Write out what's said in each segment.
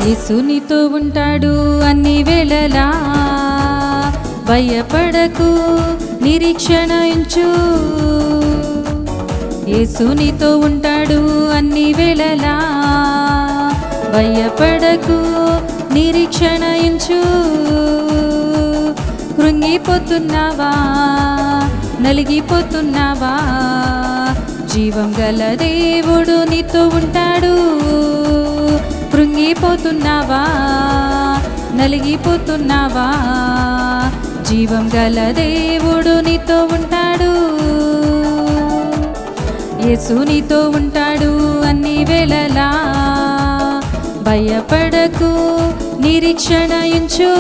యేసు నీతో ఉంటాడు అన్ని వేళలా, భయపడకు నిరీక్షణ ఉంచు. యేసు నీతో ఉంటాడు అన్ని వేళలా, భయపడకు నిరీక్షణ ఉంచు. కృంగిపోతున్నావా, నలిగిపోతున్నావా, జీవం గల దేవుడు నీతో ఉంటాడు. కృంగిపోతున్నావా, నలిగిపోతున్నావా, జీవం గల దేవుడు నీతో ఉంటాడు. యేసు నీతో ఉంటాడు అన్ని వేళలా, భయపడకు నిరీక్షణ ఉంచు.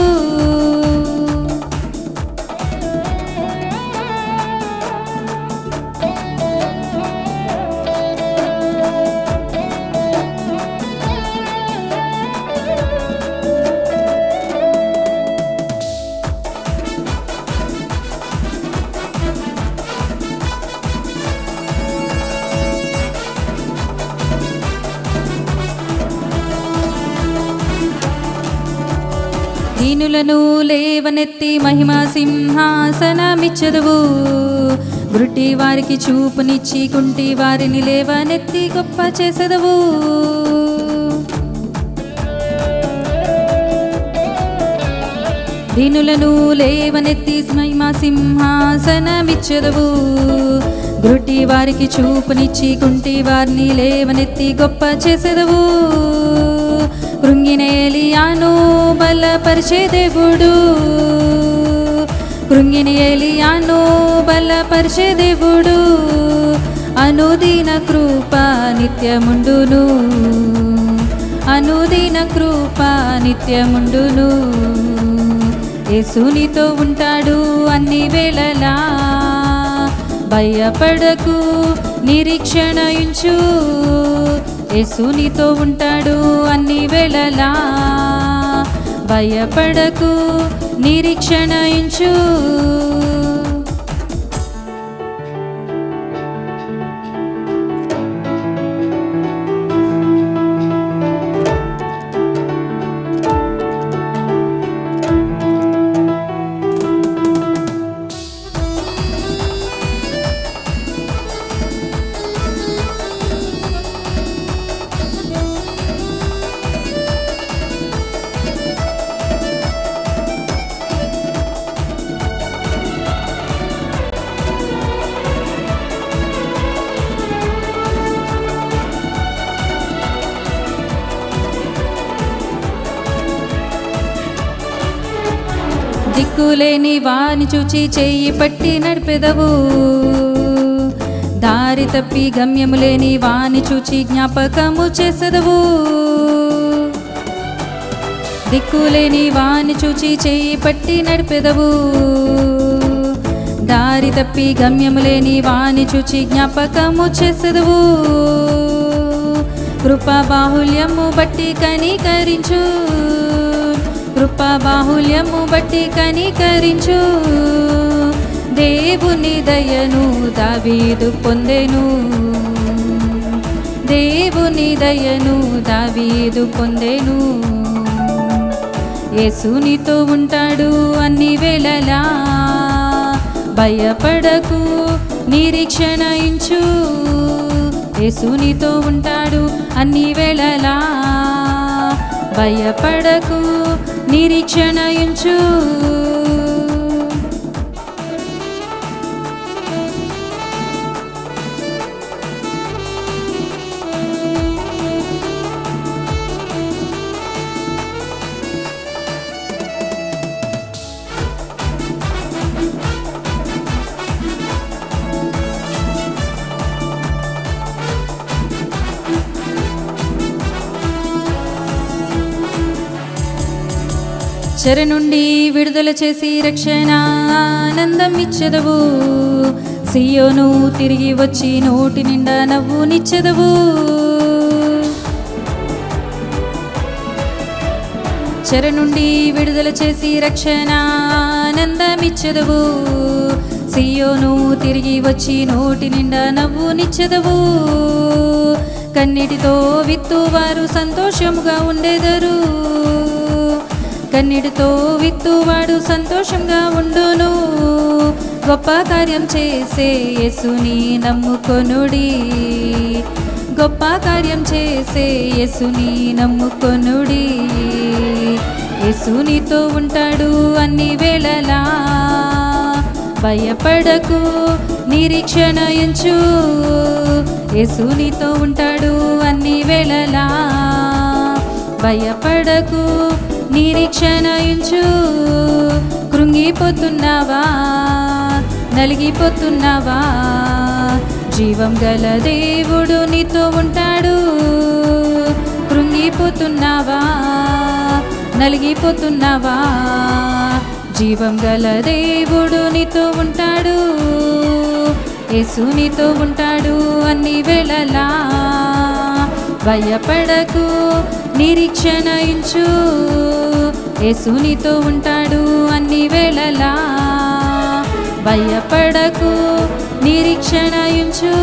దీనులను లేవనెత్తి మహిమా సింహాసనమిచ్చదువు. గురుటి వారికి చూపునిచ్చి కుంటి వారిని లేవనెత్తి గొప్ప చేసెదవు. దీనులను లేవనెత్తి మహిమా సింహాసనమిచ్చదువు. గురుటి వారికి చూపునిచ్చి కుంటి వారిని లేవనెత్తి గొప్ప చేసెదవు. కృంగిన ఏలియాను బలపరిచే దేవుడు, కృంగిన ఏలియాను బలపరిచే దేవుడు. అనుదిన కృప నిత్యముండును, అనుదిన కృప నిత్యముండును. యేసు నీతో ఉంటాడు అన్ని వేళలా, భయపడకు నిరీక్షణ ఉంచు. యేసు నీతో ఉంటాడు అన్ని వేళలా, భయపడకు నిరీక్షణ ఉంచు. దిక్కులేని వాని చూచి చెయ్యి పట్టి నడిపెదవు. దారి తప్పి గమ్యము లేని వాని చూచి జ్ఞాపకము చేసెదవు. దిక్కులేని వాని చూచి చెయ్యి పట్టి నడిపెదవు. దారి తప్పి గమ్యము లేని వాని చూచి జ్ఞాపకము చేసెదవు. కృపా బాహుల్యము బట్టి కనికరించు, కృపా బాహుల్యము బట్టి కనికరించు. దేవుని దయను దావీదు పొందెను, దేవుని దయను దావీదు పొందెను. యేసు నీతో ఉంటాడు అన్ని వేళలా, భయపడకు నిరీక్షణ ఉంచు. యేసు నీతో ఉంటాడు అన్ని వేళలా, భయపడకు నిరీక్షణ ఉంచు. చెర నుండి విడుదల చేసి రక్షణ ఆనందం ఇచ్చెదవు. సియోను తిరిగి వచ్చి నోటి నిండా నవ్వునిచ్చెదవు. చెర నుండి విడుదల చేసి రక్షణ ఆనందం ఇచ్చెదవు. సియోను తిరిగి వచ్చి నోటి నిండా నవ్వునిచ్చెదవు. కన్నీటితో విత్తువారు సంతోషముగా ఉండెదరు. కన్నీటితో విత్తువాడు సంతోషంగా ఉండును. గొప్ప కార్యం చేసే యేసుని నమ్ముకొనుడి. గొప్ప కార్యం చేసే యేసుని నమ్ముకొనుడి. యేసు నీతో ఉంటాడు అన్ని వేళలా. భయపడకు, నిరీక్షణ ఉంచు. యేసు నీతో ఉంటాడు అన్ని వేళలా. భయపడకు, నిరీక్షణ ఉంచు. కృంగిపోతున్నావా, నలిగిపోతున్నావా? జీవం గల దేవుడు నీతో ఉంటాడు. కృంగిపోతున్నావా, నలిగిపోతున్నావా? జీవం గల దేవుడు నీతో ఉంటాడు. యేసు నీతో ఉంటాడు అన్ని వేళలా. భయపడకు, నిరీక్షణ ఉంచు. యేసు నీతో ఉంటాడు అన్ని వేళలా. భయపడకు, నిరీక్షణ ఉంచు.